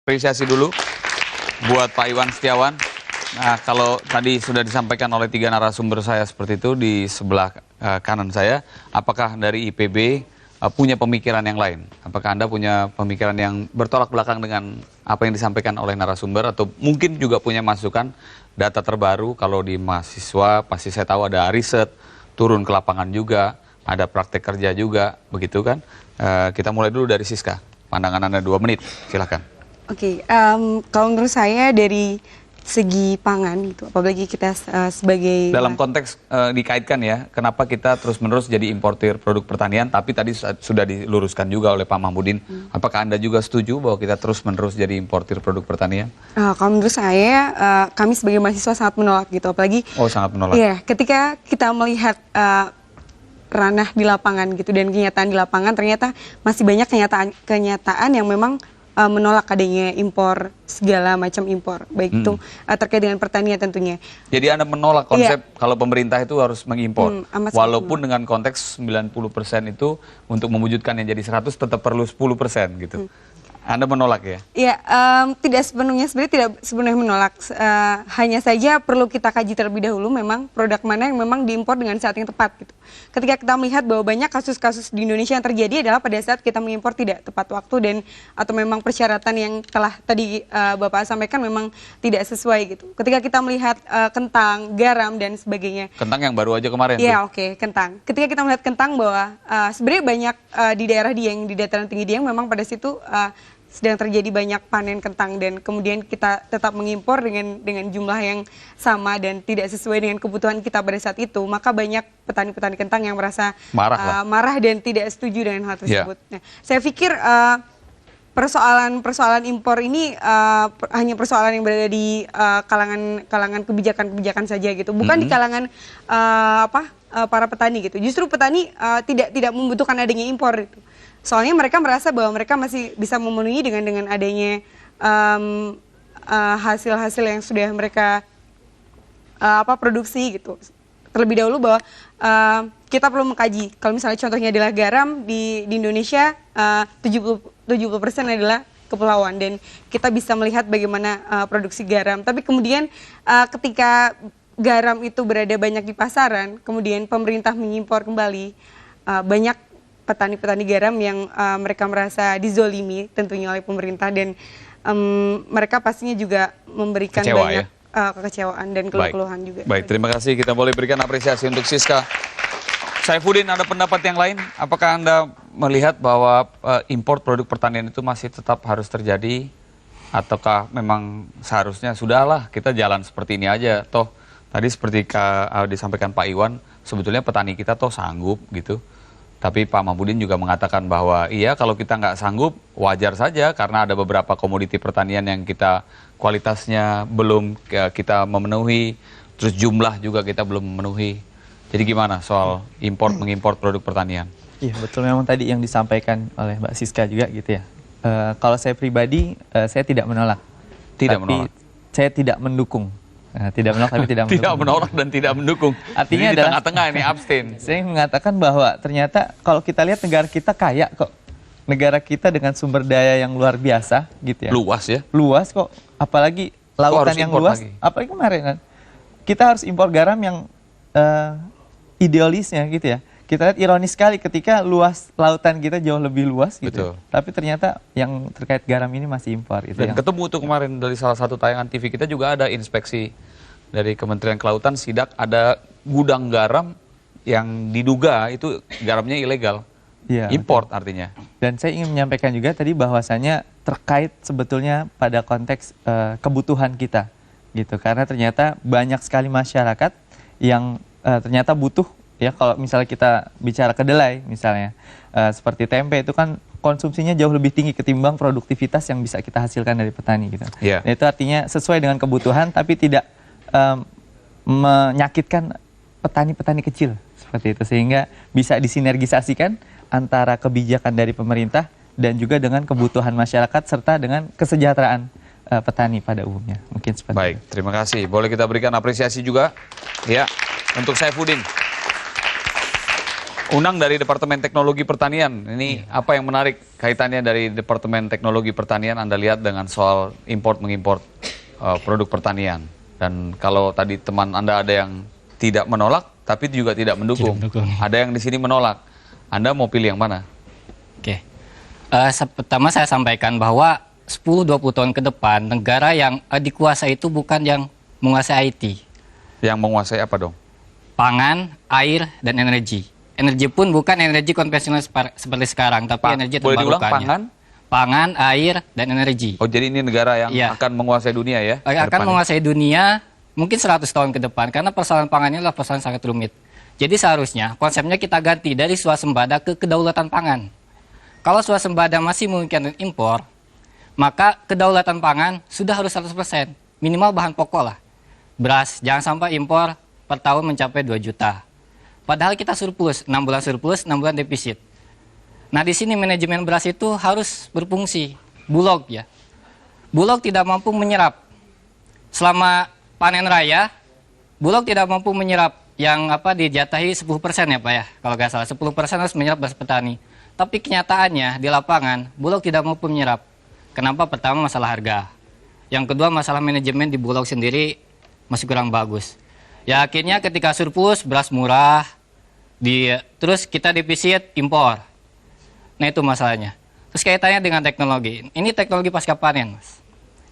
apresiasi dulu buat Pak Iwan Setiawan. Nah, kalau tadi sudah disampaikan oleh 3 narasumber saya seperti itu di sebelah kanan saya, apakah dari IPB punya pemikiran yang lain? Apakah Anda punya pemikiran yang bertolak belakang dengan apa yang disampaikan oleh narasumber, atau mungkin juga punya masukan data terbaru? Kalau di mahasiswa pasti saya tahu ada riset, turun ke lapangan juga, ada praktek kerja juga, begitu kan? Kita mulai dulu dari Siska. Pandangan Anda 2 menit, silahkan. Oke, kalau menurut saya dari segi pangan itu, apalagi kita sebagai dalam konteks dikaitkan ya, kenapa kita terus-menerus jadi importir produk pertanian, tapi tadi sudah diluruskan juga oleh Pak Mahmudin. Apakah Anda juga setuju bahwa kita terus-menerus jadi importir produk pertanian? Kalau menurut saya, kami sebagai mahasiswa sangat menolak gitu, apalagi sangat menolak. Iya, ketika kita melihat ranah di lapangan gitu dan kenyataan di lapangan, ternyata masih banyak kenyataan yang memang menolak adanya impor, segala macam impor, baik itu terkait dengan pertanian tentunya. Jadi Anda menolak konsep kalau pemerintah itu harus mengimpor, walaupun dengan konteks 90% itu untuk mewujudkan yang jadi 100 tetap perlu 10% gitu. Anda menolak ya? Iya, tidak sepenuhnya, sebenarnya tidak sepenuhnya menolak. Hanya saja perlu kita kaji terlebih dahulu memang produk mana yang memang diimpor dengan saat yang tepat gitu. Ketika kita melihat bahwa banyak kasus-kasus di Indonesia yang terjadi adalah pada saat kita mengimpor tidak tepat waktu dan atau memang persyaratan yang telah tadi Bapak sampaikan memang tidak sesuai gitu. Ketika kita melihat kentang, garam dan sebagainya. Kentang yang baru aja kemarin. Iya, oke, kentang. Ketika kita melihat kentang bahwa sebenarnya banyak di daerah Dieng, di dataran tinggi Dieng memang pada situ sedang terjadi banyak panen kentang dan kemudian kita tetap mengimpor dengan jumlah yang sama dan tidak sesuai dengan kebutuhan kita pada saat itu, maka banyak petani-petani kentang yang merasa marah dan tidak setuju dengan hal tersebut. Nah, saya pikir persoalan impor ini hanya persoalan yang berada di kalangan kebijakan saja gitu, bukan di kalangan para petani gitu. Justru petani tidak membutuhkan adanya impor gitu. Soalnya mereka merasa bahwa mereka masih bisa memenuhi dengan adanya hasil-hasil yang sudah mereka produksi gitu. Terlebih dahulu bahwa kita perlu mengkaji. Kalau misalnya contohnya adalah garam di Indonesia, 70% adalah kepulauan dan kita bisa melihat bagaimana produksi garam. Tapi kemudian ketika garam itu berada banyak di pasaran, kemudian pemerintah mengimpor kembali, banyak petani-petani garam yang mereka merasa dizolimi tentunya oleh pemerintah dan mereka pastinya juga memberikan banyak kekecewaan dan keluhan juga. Baik, terima kasih. Kita boleh berikan apresiasi untuk Siska. Saifuddin, ada pendapat yang lain? Apakah Anda melihat bahwa impor produk pertanian itu masih tetap harus terjadi? Ataukah memang seharusnya sudahlah kita jalan seperti ini aja? Toh tadi seperti disampaikan Pak Iwan, sebetulnya petani kita toh sanggup gitu. Tapi Pak Mahmudin juga mengatakan bahwa iya, kalau kita nggak sanggup wajar saja karena ada beberapa komoditi pertanian yang kita kualitasnya belum kita memenuhi, terus jumlah juga kita belum memenuhi. Jadi gimana soal mengimpor produk pertanian? Iya, betul, memang tadi yang disampaikan oleh Mbak Siska juga gitu ya. Kalau saya pribadi saya tidak menolak. Tapi saya tidak mendukung. Tidak menolak tapi tidak mendukung. Tidak menolak dan tidak mendukung. Artinya di tengah-tengah ini abstain. Saya mengatakan bahwa ternyata kalau kita lihat negara kita kaya kok. Negara kita dengan sumber daya yang luar biasa gitu ya. Luas ya? Luas kok. Apalagi lautan yang luas. Apalagi kemarin kan. Kita harus impor garam yang idealisnya gitu ya. Kita lihat ironis sekali ketika luas lautan kita jauh lebih luas gitu. Tapi ternyata yang terkait garam ini masih impor. Itu dan ketemu tuh kemarin dari salah satu tayangan TV kita juga ada inspeksi dari Kementerian Kelautan, sidak ada gudang garam yang diduga itu garamnya ilegal. Ya, import artinya. Dan saya ingin menyampaikan juga tadi bahwasannya terkait sebetulnya pada konteks kebutuhan kita gitu. Karena ternyata banyak sekali masyarakat yang ternyata butuh. Ya, kalau misalnya kita bicara kedelai misalnya, seperti tempe itu kan konsumsinya jauh lebih tinggi ketimbang produktivitas yang bisa kita hasilkan dari petani gitu. Yeah. Nah, itu artinya sesuai dengan kebutuhan tapi tidak menyakitkan petani-petani kecil seperti itu, sehingga bisa disinergisasikan antara kebijakan dari pemerintah dan juga dengan kebutuhan masyarakat serta dengan kesejahteraan petani pada umumnya. Mungkin seperti Baik, terima kasih. Boleh kita berikan apresiasi juga ya untuk Saifuddin. Unang dari Departemen Teknologi Pertanian. Ini apa yang menarik kaitannya dari Departemen Teknologi Pertanian Anda lihat dengan soal import-mengimport produk pertanian. Dan kalau tadi teman Anda ada yang tidak menolak, tapi juga tidak mendukung. Ada yang di sini menolak. Anda mau pilih yang mana? Oke. Pertama saya sampaikan bahwa 10-20 tahun ke depan, negara yang dikuasai itu bukan yang menguasai IT. Yang menguasai apa dong? Pangan, air, dan energi. Energi pun bukan energi konvensional seperti sekarang, tapi energi boleh diulang, terbarukannya. Pangan, air, dan energi. Oh, jadi ini negara yang akan menguasai dunia ya? Akan menguasai dunia mungkin 100 tahun ke depan, karena persoalan pangan ini adalah persoalan sangat rumit. Jadi seharusnya konsepnya kita ganti dari swasembada ke kedaulatan pangan. Kalau swasembada masih memungkinkan impor, maka kedaulatan pangan sudah harus 100%. Minimal bahan pokok lah. Beras, jangan sampai impor per tahun mencapai 2 juta. Padahal kita surplus, 6 bulan surplus, 6 bulan defisit. Nah di sini manajemen beras itu harus berfungsi. Bulog ya. Bulog tidak mampu menyerap. Selama panen raya, Bulog tidak mampu menyerap yang dijatahi 10% ya Pak ya. Kalau nggak salah, 10% harus menyerap beras petani. Tapi kenyataannya di lapangan, Bulog tidak mampu menyerap. Kenapa? Pertama masalah harga. Yang kedua masalah manajemen di Bulog sendiri masih kurang bagus. Ya akhirnya ketika surplus, beras murah, terus kita defisit impor. Nah itu masalahnya. Terus kaitannya dengan teknologi. Ini teknologi pasca panen, Mas.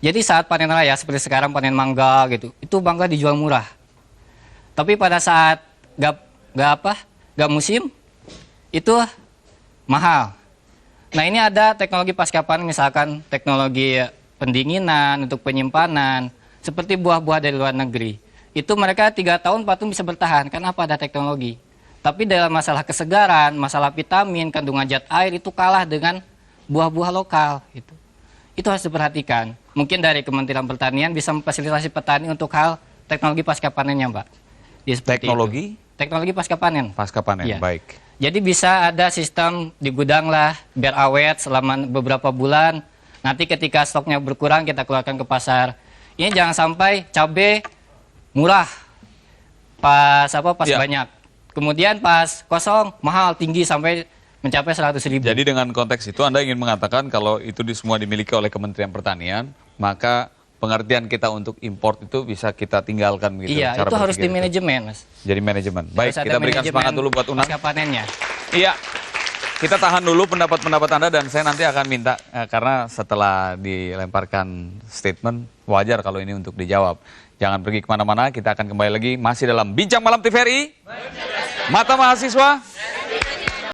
Jadi saat panen raya seperti sekarang panen mangga gitu, itu mangga dijual murah. Tapi pada saat gak musim, itu mahal. Nah ini ada teknologi pasca panen, misalkan teknologi pendinginan untuk penyimpanan, seperti buah-buah dari luar negeri. Itu mereka 3 tahun 4 tahun bisa bertahan, karena ada teknologi. Tapi dalam masalah kesegaran, masalah vitamin, kandungan zat air itu kalah dengan buah-buah lokal. Itu harus diperhatikan. Mungkin dari Kementerian Pertanian bisa memfasilitasi petani untuk hal teknologi pasca panennya, Mbak. Teknologi? Teknologi pasca panen. Pasca panen, Ya. baik. Jadi bisa ada sistem di gudang lah, biar awet selama beberapa bulan. Nanti ketika stoknya berkurang, kita keluarkan ke pasar. Ini jangan sampai cabai murah pas banyak. Kemudian pas kosong, mahal, tinggi sampai mencapai 100.000. Jadi dengan konteks itu Anda ingin mengatakan kalau itu semua dimiliki oleh Kementerian Pertanian, maka pengertian kita untuk import itu bisa kita tinggalkan begitu. Iya, itu harus di manajemen, Mas. Jadi manajemen. Baik, kita berikan semangat dulu buat Unang. Pasca panennya. Iya, kita tahan dulu pendapat-pendapat Anda dan saya nanti akan minta, karena setelah dilemparkan statement, wajar kalau ini untuk dijawab. Jangan pergi kemana-mana, kita akan kembali lagi masih dalam Bincang Malam TVRI. Mata Mahasiswa.